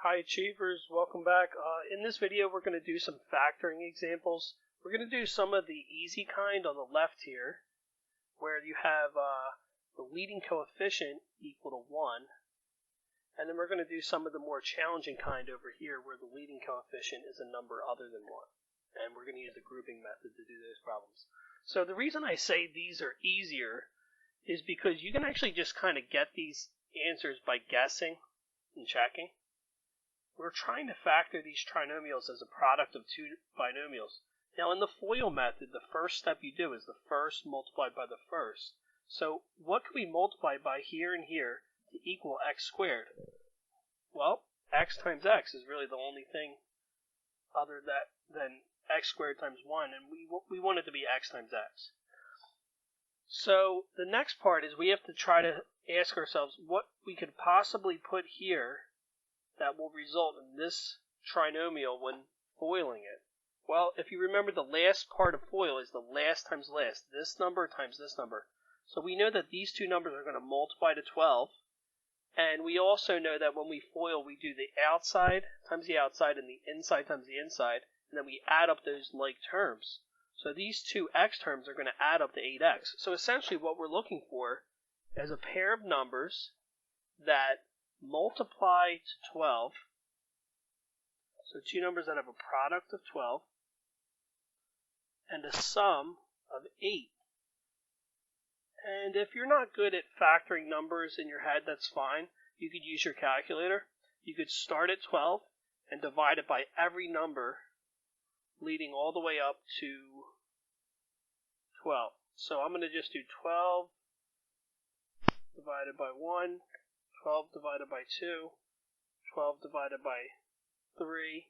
Hi Achievers, welcome back. In this video we're going to do some factoring examples. We're going to do some of the easy kind on the left here, where you have the leading coefficient equal to 1, and then we're going to do some of the more challenging kind over here where the leading coefficient is a number other than 1. And we're going to use the grouping method to do those problems. So the reason I say these are easier is because you can actually just kind of get these answers by guessing and checking. We're trying to factor these trinomials as a product of two binomials. Now in the FOIL method, the first step you do is the first multiplied by the first. So what can we multiply by here and here to equal x squared? Well, x times x is really the only thing other than x squared times 1, and we want it to be x times x. So the next part is we have to try to ask ourselves what we could possibly put here that will result in this trinomial when foiling it. Well, if you remember, the last part of FOIL is the last times last, this number times this number. So we know that these two numbers are going to multiply to 12, and we also know that when we FOIL, we do the outside times the outside and the inside times the inside, and then we add up those like terms. So these two x terms are going to add up to 8x. So essentially what we're looking for is a pair of numbers that multiply to 12, so two numbers that have a product of 12, and a sum of 8. And if you're not good at factoring numbers in your head, that's fine. You could use your calculator. You could start at 12 and divide it by every number leading all the way up to 12. So I'm going to just do 12 divided by 1, 12 divided by 2, 12 divided by 3.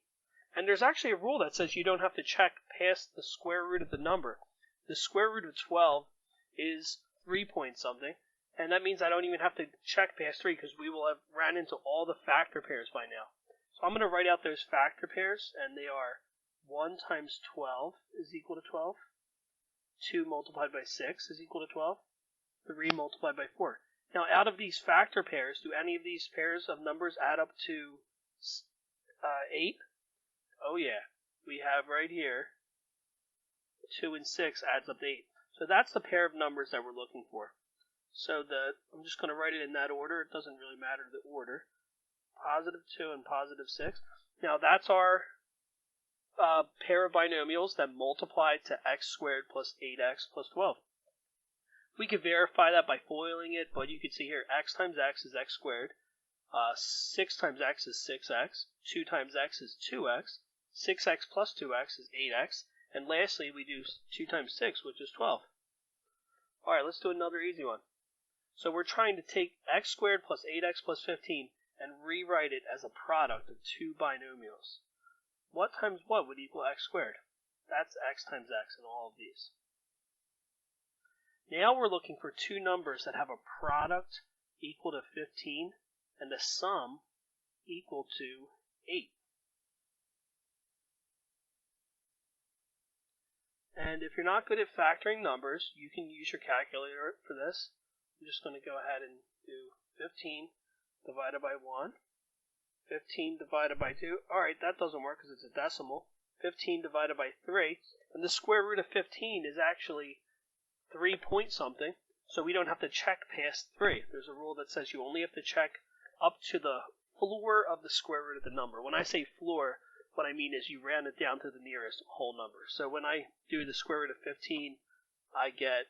And there's actually a rule that says you don't have to check past the square root of the number. The square root of 12 is 3 point something, and that means I don't even have to check past 3 because we will have ran into all the factor pairs by now. So I'm going to write out those factor pairs, and they are 1 times 12 is equal to 12, 2 multiplied by 6 is equal to 12, 3 multiplied by 4. Now, out of these factor pairs, do any of these pairs of numbers add up to 8? Oh yeah, we have right here 2 and 6 adds up to 8. So that's the pair of numbers that we're looking for. So I'm just going to write it in that order. It doesn't really matter the order. Positive 2 and positive 6. Now that's our pair of binomials that multiply to x squared plus 8x plus 12. We could verify that by foiling it, but you can see here x times x is x squared, 6 times x is 6x, 2 times x is 2x, 6x plus 2x is 8x, and lastly we do 2 times 6, which is 12. Alright, let's do another easy one. So we're trying to take x squared plus 8x plus 15 and rewrite it as a product of two binomials. What times what would equal x squared? That's x times x in all of these. Now we're looking for two numbers that have a product equal to 15 and a sum equal to 8. And if you're not good at factoring numbers, you can use your calculator for this. I'm just going to go ahead and do 15 divided by 1, 15 divided by 2. Alright, that doesn't work because it's a decimal. 15 divided by 3, and the square root of 15 is actually 3 point something, so we don't have to check past 3. There's a rule that says you only have to check up to the floor of the square root of the number. When I say floor, what I mean is you round it down to the nearest whole number. So when I do the square root of 15, I get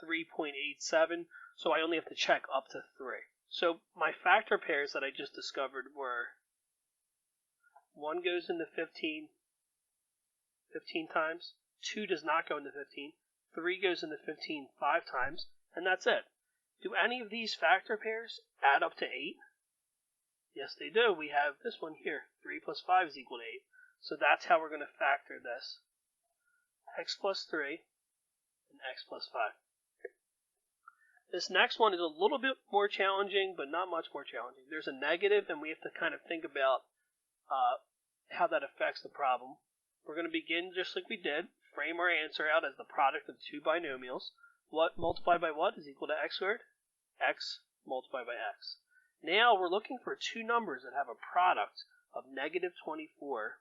3.87, so I only have to check up to 3. So my factor pairs that I just discovered were 1 goes into 15 times, 2 does not go into 15, 3 goes into 15 5 times, and that's it. Do any of these factor pairs add up to 8? Yes, they do. We have this one here, 3 plus 5 is equal to 8. So that's how we're going to factor this. X plus 3 and x plus 5. This next one is a little bit more challenging, but not much more challenging. There's a negative, and we have to kind of think about how that affects the problem. We're going to begin just like we did, frame our answer out as the product of two binomials. What multiplied by what is equal to x squared? X multiplied by x. Now we're looking for two numbers that have a product of negative 24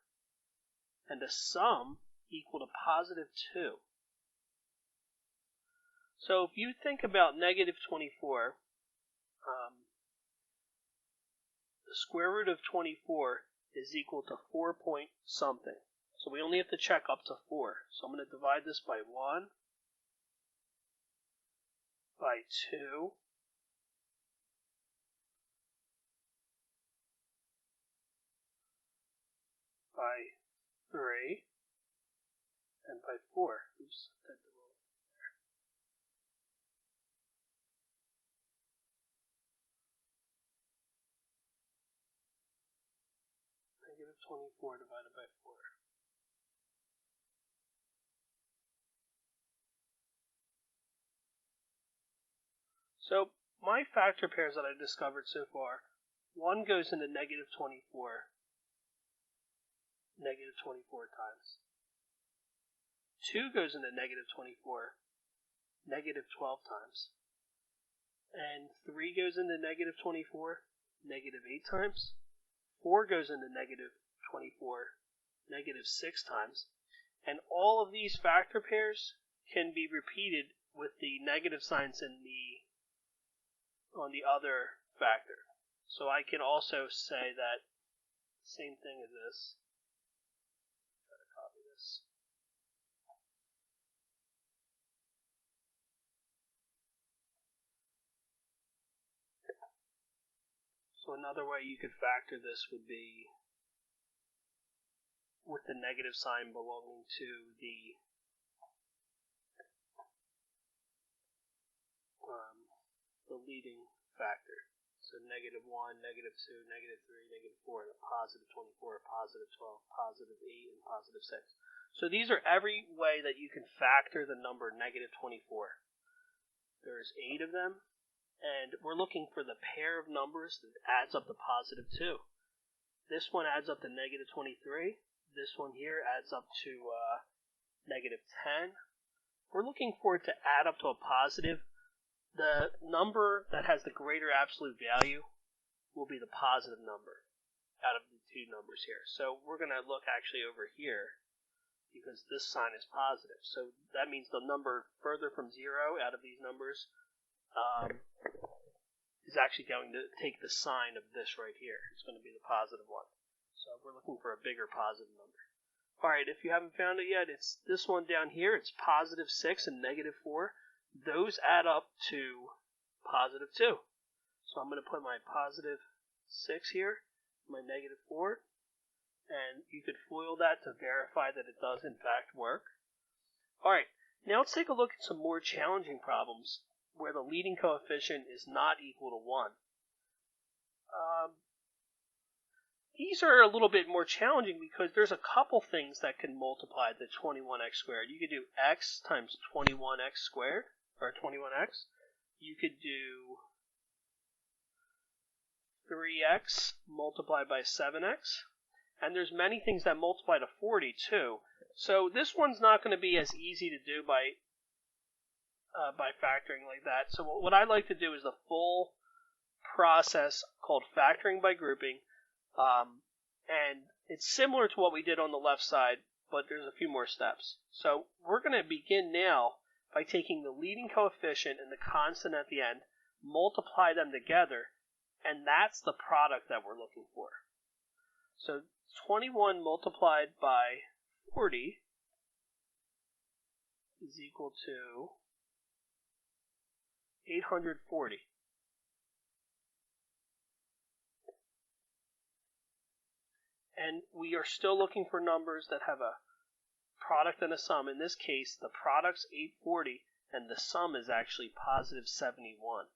and a sum equal to positive 2. So if you think about negative 24, the square root of 24 is equal to 4 point something. So we only have to check up to 4. So I'm going to divide this by 1, by 2, by 3, and by 4. Oops, that's the wrong there. Negative 24 divided by 4. So my factor pairs that I've discovered so far, one goes into negative 24 times. 2 goes into negative 24 negative 12 times. And 3 goes into negative 24 negative 8 times. 4 goes into negative 24 negative 6 times. And all of these factor pairs can be repeated with the negative signs on the other factor. So I can also say that same thing as this. Try to copy this. So another way you could factor this would be with the negative sign belonging to the leading factor. So negative 1, negative 2, negative 3, negative 4, and a positive 24, positive 12, positive 8, and positive 6. So these are every way that you can factor the number negative 24. There's 8 of them, and we're looking for the pair of numbers that adds up to positive 2. This one adds up to negative 23. This one here adds up to negative 10. We're looking for it to add up to a positive. The number that has the greater absolute value will be the positive number out of the two numbers here. So we're going to look actually over here because this sign is positive. So that means the number further from 0 out of these numbers is actually going to take the sign of this right here. It's going to be the positive one. So we're looking for a bigger positive number. Alright, if you haven't found it yet, it's this one down here. It's positive 6 and negative 4. Those add up to positive 2. So I'm going to put my positive 6 here, my negative 4, and you could FOIL that to verify that it does in fact work. Alright, now let's take a look at some more challenging problems where the leading coefficient is not equal to 1. These are a little bit more challenging because there's a couple things that can multiply the 21x squared. You could do x times 21x squared, or 21x. You could do 3x multiplied by 7x. And there's many things that multiply to 40 too. So this one's not going to be as easy to do by factoring like that. So what I like to do is the full process called factoring by grouping. And it's similar to what we did on the left side, but there's a few more steps. So we're going to begin now by taking the leading coefficient and the constant at the end, multiply them together, and that's the product that we're looking for. So 21 multiplied by 40 is equal to 840. And we are still looking for numbers that have a product and a sum. In this case, the product's 840 and the sum is actually positive 71.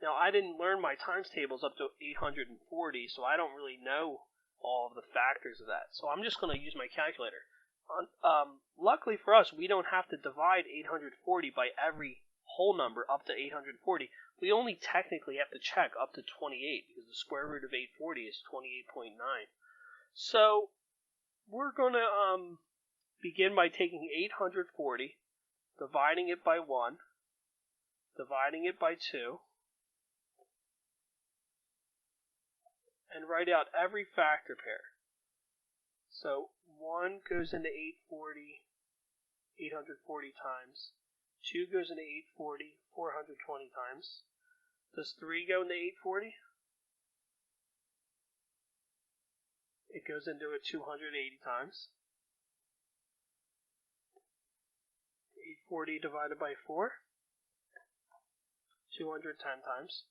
Now, I didn't learn my times tables up to 840, so I don't really know all of the factors of that. So I'm just going to use my calculator. Luckily for us, we don't have to divide 840 by every whole number up to 840. We only technically have to check up to 28 because the square root of 840 is 28.9. So we're going to begin by taking 840, dividing it by 1, dividing it by 2, and write out every factor pair. So 1 goes into 840 times. 2 goes into 840 420 times. Does 3 go into 840? It goes into it 280 times. 840 divided by 4, 210 times.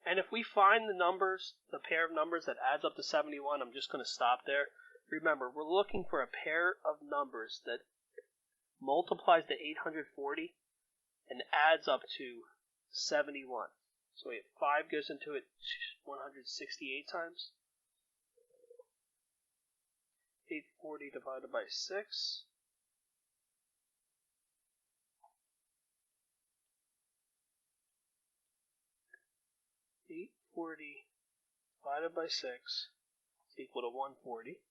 And if we find the numbers, the pair of numbers that adds up to 71, I'm just going to stop there. Remember, we're looking for a pair of numbers that multiplies to 840 and adds up to 71. So we have 5 goes into it 168 times. 840 divided by 6. 840 divided by 6 is equal to 140.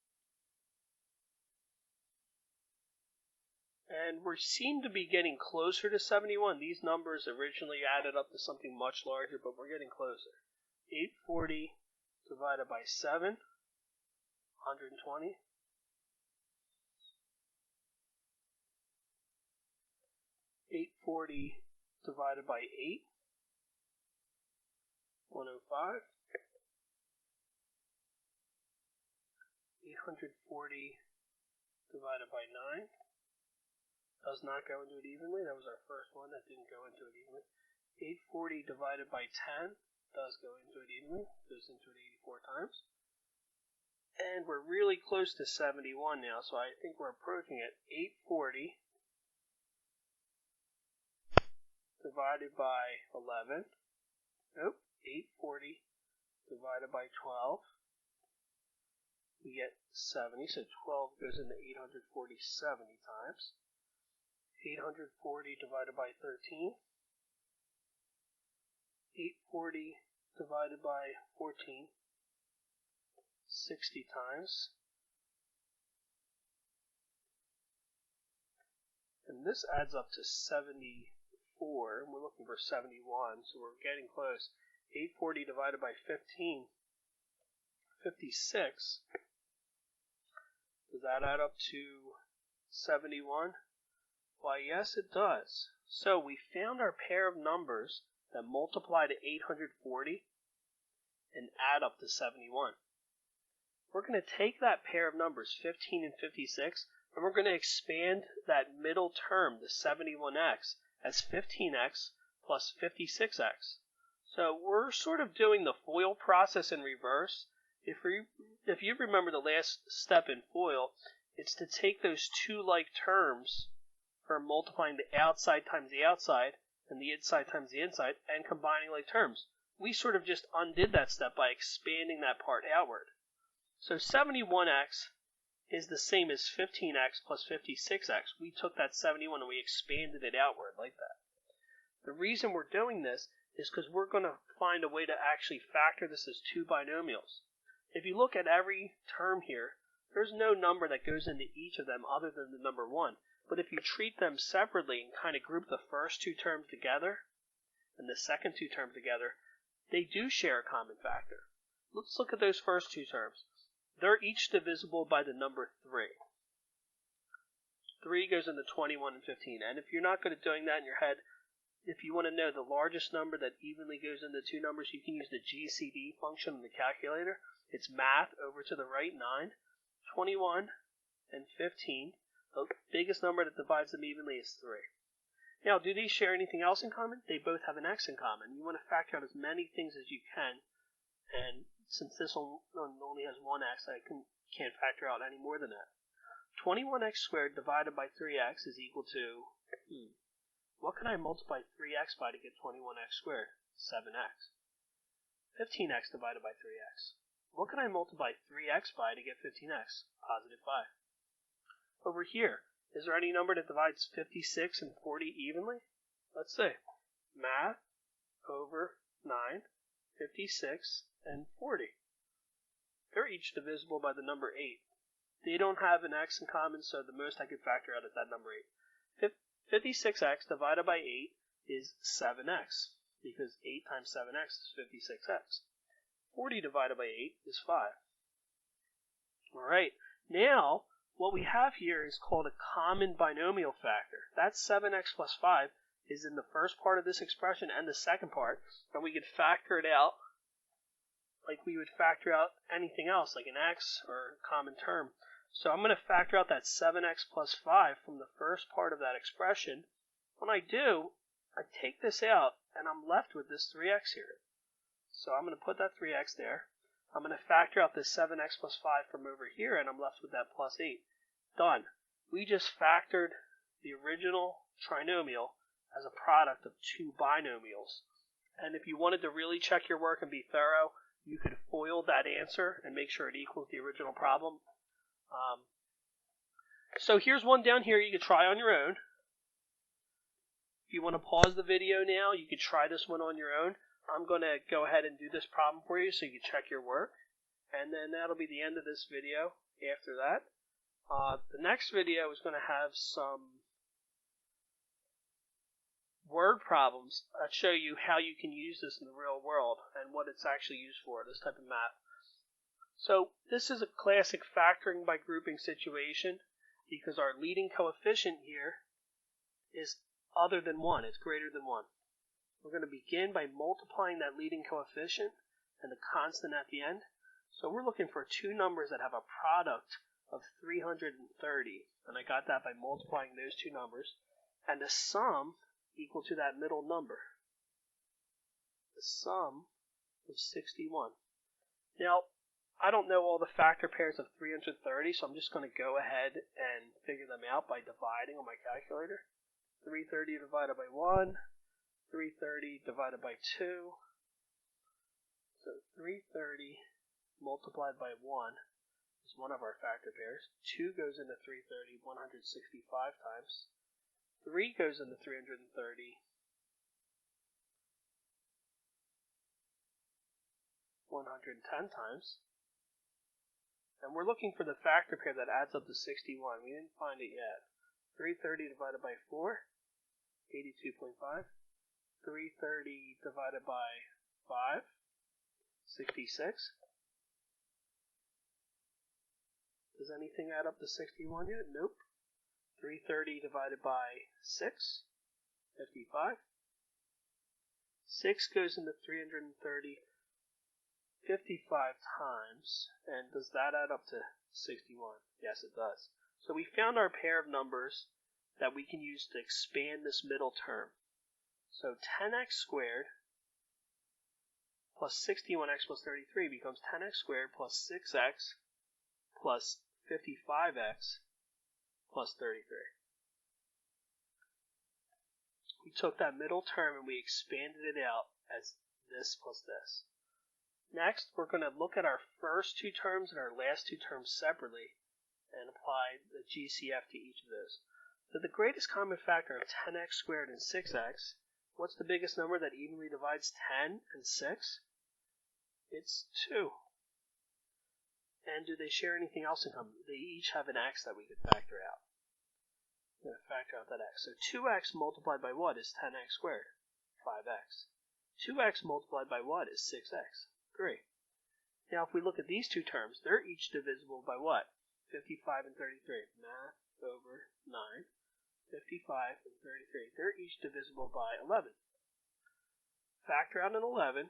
And we seem to be getting closer to 71. These numbers originally added up to something much larger, but we're getting closer. 840 divided by 7, 120. 840 divided by 8, 105. 840 divided by 9 does not go into it evenly. That was our first one that didn't go into it evenly. 840 divided by 10 does go into it evenly. Goes into it 84 times. And we're really close to 71 now, so I think we're approaching it. 840 divided by 11. Nope. 840 divided by 12. We get 70, so 12 goes into 840 70 times. 840 divided by 13. 840 divided by 14. 60 times. And this adds up to 74, and we're looking for 71, so we're getting close. 840 divided by 15, 56. Does that add up to 71? Why, yes, it does. So we found our pair of numbers that multiply to 840 and add up to 71. We're going to take that pair of numbers, 15 and 56, and we're going to expand that middle term, the 71x, as 15x plus 56x. So we're sort of doing the FOIL process in reverse. If you remember the last step in FOIL, it's to take those two like terms for multiplying the outside times the outside and the inside times the inside and combining like terms. We sort of just undid that step by expanding that part outward. So 71x is the same as 15x plus 56x. We took that 71 and we expanded it outward like that. The reason we're doing this is because we're going to find a way to actually factor this as two binomials. If you look at every term here, there's no number that goes into each of them other than the number 1. But if you treat them separately and kind of group the first two terms together and the second two terms together, they do share a common factor. Let's look at those first two terms. They're each divisible by the number 3. 3 goes into 21 and 15. And if you're not good at doing that in your head, if you want to know the largest number that evenly goes into two numbers, you can use the GCD function in the calculator. It's math over to the right, 9, 21, and 15. The biggest number that divides them evenly is 3. Now, do these share anything else in common? They both have an x in common. You want to factor out as many things as you can. And since this one only has one x, I can't factor out any more than that. 21x squared divided by 3x is equal to, what can I multiply 3x by to get 21x squared? 7x. 15x divided by 3x. What can I multiply 3x by to get 15x? Positive 5. Over here, is there any number that divides 56 and 40 evenly? Let's see. Math over 9, 56, and 40. They're each divisible by the number 8. They don't have an x in common, so the most I could factor out is that number 8. 56x divided by 8 is 7x, because 8 times 7x is 56x. 40 divided by 8 is 5. Alright, now what we have here is called a common binomial factor. That 7x plus 5 is in the first part of this expression and the second part, and we could factor it out like we would factor out anything else, like an x or a common term. So I'm going to factor out that 7x plus 5 from the first part of that expression. When I do, I take this out, and I'm left with this 3x here. So I'm going to put that 3x there. I'm going to factor out this 7x plus 5 from over here, and I'm left with that plus 8. Done. We just factored the original trinomial as a product of two binomials. And if you wanted to really check your work and be thorough, you could FOIL that answer and make sure it equals the original problem. So here's one down here you could try on your own. If you want to pause the video now, you could try this one on your own. I'm going to go ahead and do this problem for you so you can check your work. And then that'll be the end of this video after that. The next video is going to have some word problems that show you how you can use this in the real world and what it's actually used for, this type of math. So this is a classic factoring by grouping situation because our leading coefficient here is other than 1, it's greater than 1. We're going to begin by multiplying that leading coefficient and the constant at the end. So we're looking for two numbers that have a product of 330, and I got that by multiplying those two numbers, and the sum equal to that middle number. The sum of 61. Now, I don't know all the factor pairs of 330, so I'm just going to go ahead and figure them out by dividing on my calculator. 330 divided by 1, 330 divided by 2. So 330 multiplied by 1 is one of our factor pairs. 2 goes into 330 165 times. 3 goes into 330 110 times. And we're looking for the factor pair that adds up to 61. We didn't find it yet. 330 divided by 4, 82.5. 330 divided by 5, 66. Does anything add up to 61 yet? Nope. 330 divided by 6, 55. 6 goes into 330 55 times, and does that add up to 61? Yes, it does. So we found our pair of numbers that we can use to expand this middle term. So 10x squared plus 61x plus 33 becomes 10x squared plus 6x plus 55x plus 33. We took that middle term and we expanded it out as this plus this. Next, we're going to look at our first two terms and our last two terms separately and apply the GCF to each of those. So the greatest common factor of 10x squared and 6x, what's the biggest number that evenly divides 10 and 6? It's 2. And do they share anything else in common? They each have an x that we could factor out. We're going to factor out that x. So 2x multiplied by what is 10x squared? 5x. 2x multiplied by what is 6x? 3. Now if we look at these two terms, they're each divisible by what? 55 and 33. Math over 9. 55 and 33. They're each divisible by 11. Factor out an 11.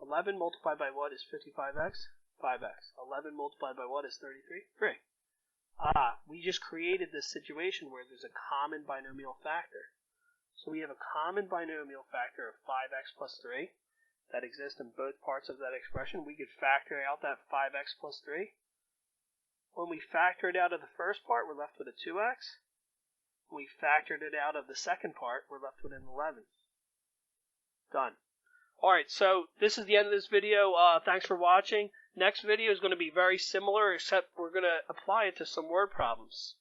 11 multiplied by what is 55x? 5x. 11 multiplied by what is 33? 3. We just created this situation where there's a common binomial factor. So we have a common binomial factor of 5x plus 3 that exists in both parts of that expression. We could factor out that 5x plus 3. When we factor it out of the first part, we're left with a 2x. When we factored it out of the second part, we're left with an 11. Done. Alright, so this is the end of this video. Thanks for watching. Next video is going to be very similar, except we're going to apply it to some word problems.